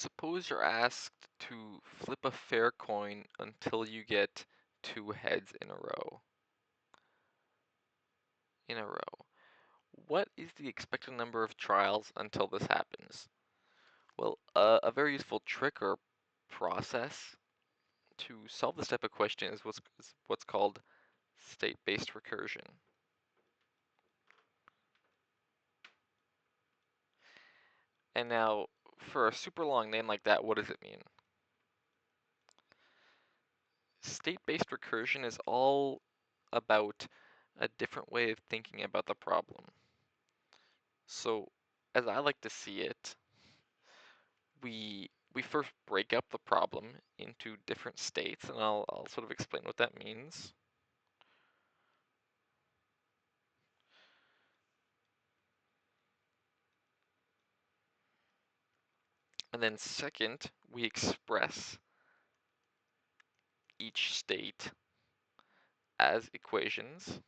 Suppose you're asked to flip a fair coin until you get two heads in a row. What is the expected number of trials until this happens? Well, a very useful trick or process to solve this type of question is what's called state-based recursion. And now, for a super long name like that, what does it mean? State-based recursion is all about a different way of thinking about the problem. So, as I like to see it, we first break up the problem into different states, and I'll sort of explain what that means. And then second, we express each state as equations.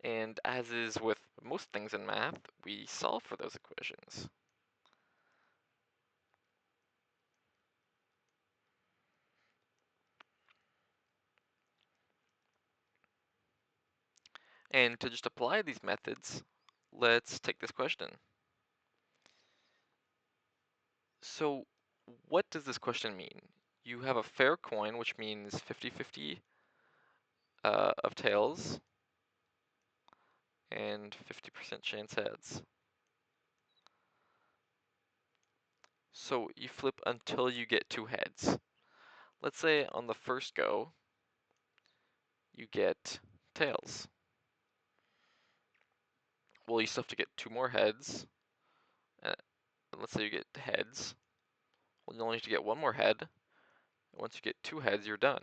And as is with most things in math, we solve for those equations. And to just apply these methods, let's take this question. So what does this question mean? You have a fair coin, which means 50-50 of tails and 50% chance heads. So you flip until you get two heads. Let's say on the first go, you get tails. Well, you still have to get two more heads. Uh, let's say you get heads. Well, you only have to get one more head. Once you get two heads, you're done.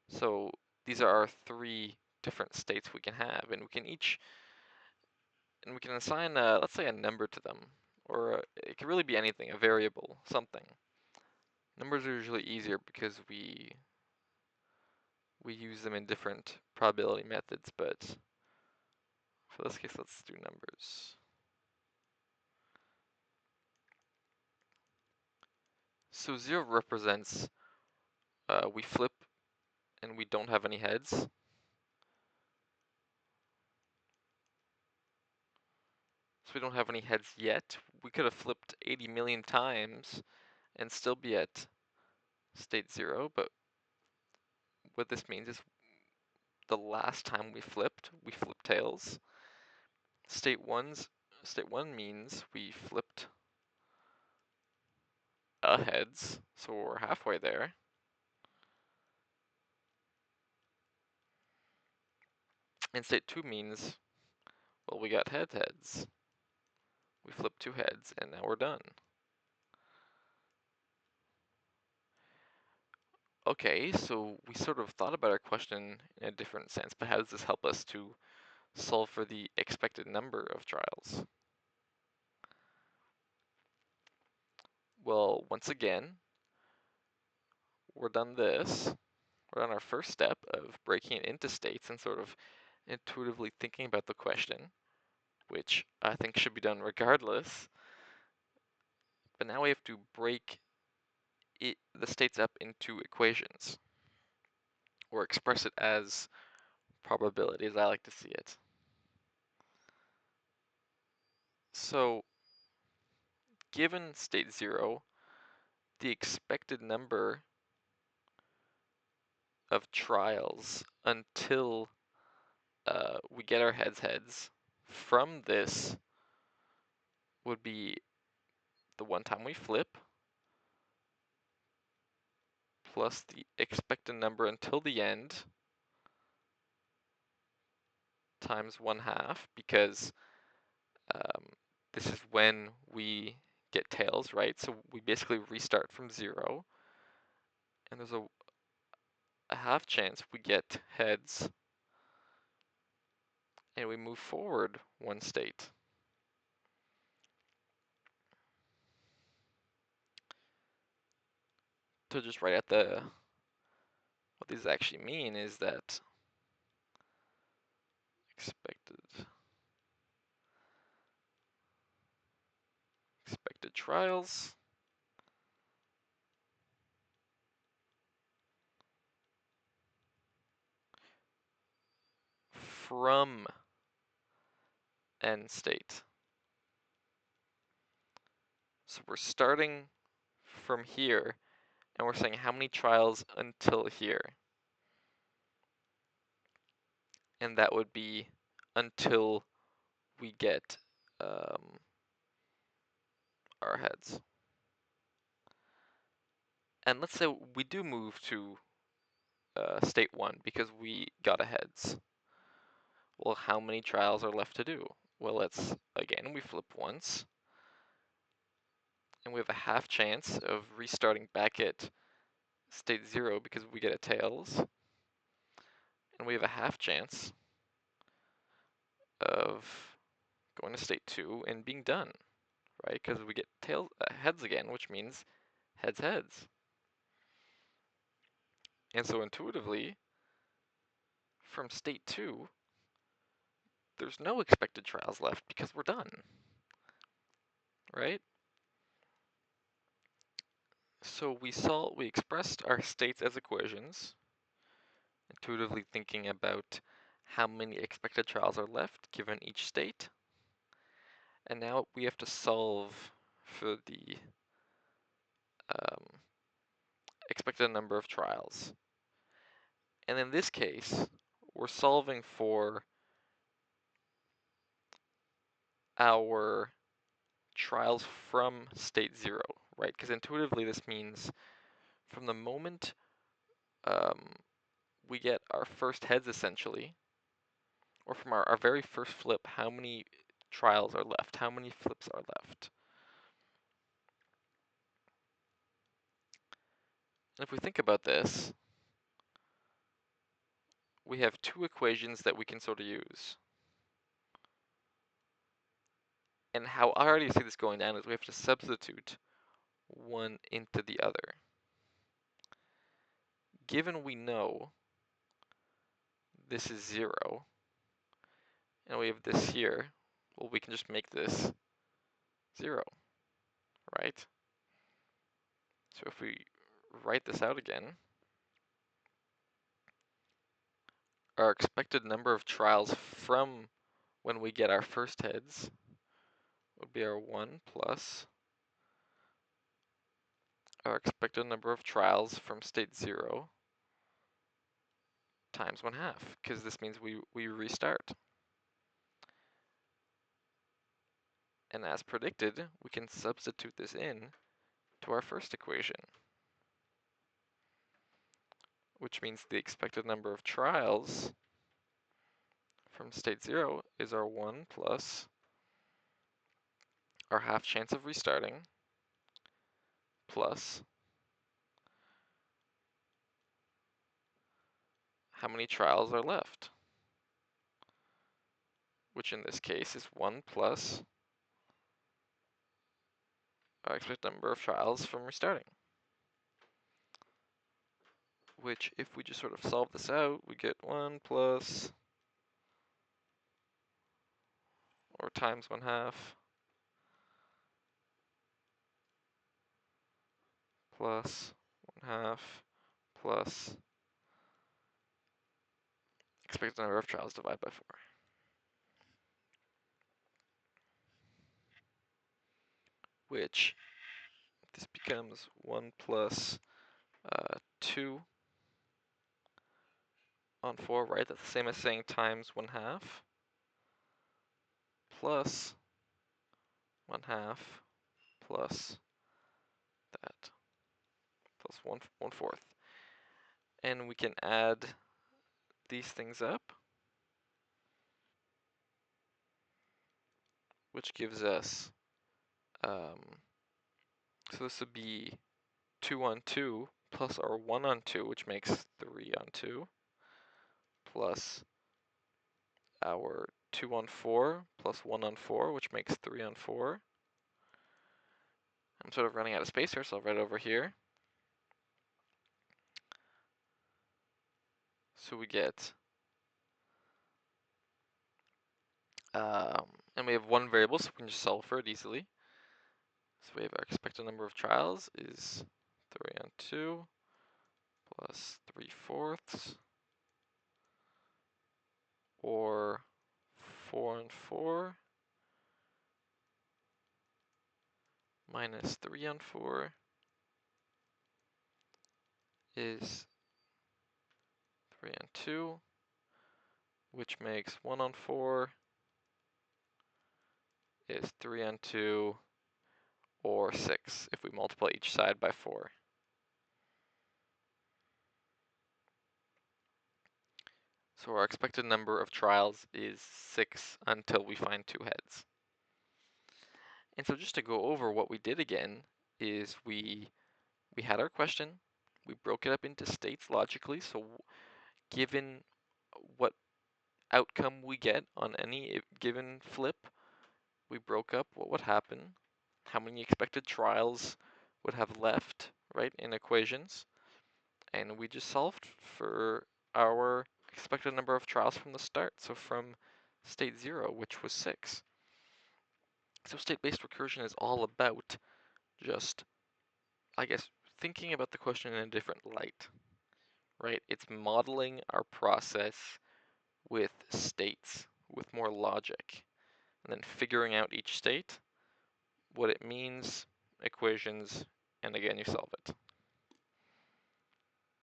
So these are our three different states we can have, and we can assign, let's say, a number to them, or it can really be anything, a variable, something. Numbers are usually easier because we use them in different probability methods, but for this case, let's do numbers. So 0 represents we flip and we don't have any heads. So we don't have any heads yet. We could have flipped 80 million times and still be at state 0, but what this means is the last time we flipped tails. State 1 means we flipped heads, so we're halfway there. And state 2 means, well, we got heads. We flipped two heads, and now we're done. Okay, so we sort of thought about our question in a different sense, but how does this help us to solve for the expected number of trials? Well, once again, we're done our first step of breaking it into states and sort of intuitively thinking about the question, which I think should be done regardless. But now we have to break the states up into equations, or express it as probability, as I like to see it. So, given state 0, the expected number of trials until we get our heads from this would be the one time we flip plus the expected number until the end times 1/2, because this is when we get tails, right? So we basically restart from 0, and there's a half chance we get heads, and we move forward one state. So just right at the what these actually mean is that expected trials from end state. So we're starting from here, and we're saying how many trials until here. And that would be until we get our heads. And let's say we do move to state 1 because we got a heads. Well, how many trials are left to do? Well, again, we flip once, and we have a half chance of restarting back at state 0 because we get a tails, and we have a half chance of going to state 2 and being done, right? Because we get heads again, which means heads, heads. And so intuitively, from state 2, there's no expected trials left because we're done, right? So we expressed our states as equations, intuitively thinking about how many expected trials are left given each state. And now we have to solve for the expected number of trials. And in this case, we're solving for our trials from state 0, right? Because intuitively this means from the moment we get our first heads essentially, or from our very first flip, how many trials are left? How many flips are left? And if we think about this, we have two equations that we can sort of use. And how I already see this going down is we have to substitute one into the other. Given we know this is 0, and we have this here, well, we can just make this 0, right? So if we write this out again, our expected number of trials from when we get our first heads would be our 1 plus our expected number of trials from state 0 times 1/2, because this means we restart. And as predicted, we can substitute this in to our first equation, which means the expected number of trials from state 0 is our 1 plus our half chance of restarting plus how many trials are left, which in this case is 1 plus our expected number of trials from restarting. Which, if we just sort of solve this out, we get 1 plus, or times 1/2, plus 1/2, plus expected number of trials divided by 4. Which, this becomes 1 plus 2 on 4, right? That's the same as saying times 1/2, plus 1/2, plus that, plus 1/4. And we can add these things up, which gives us, so this would be 2 on 2 plus our 1 on 2, which makes 3 on 2, plus our 2 on 4 plus 1 on 4, which makes 3 on 4. I'm sort of running out of space here, so I'll write it over here. So we get, and we have one variable, so we can just solve for it easily. So we have our expected number of trials is 3 on 2 plus 3/4, or 4 on 4 minus 3 on 4 is 3 on 2, which makes 1 on 4 is 3 on 2, or 6 if we multiply each side by 4. So our expected number of trials is 6 until we find 2 heads. And so just to go over what we did again is we had our question, we broke it up into states logically, so given what outcome we get on any given flip, we broke up what would happen, how many expected trials would have left, right, in equations, and we just solved for our expected number of trials from the start, so from state 0, which was 6. So state-based recursion is all about just, I guess, thinking about the question in a different light, right? It's modeling our process with states, with more logic, and then figuring out each state, what it means, equations, and again, you solve it.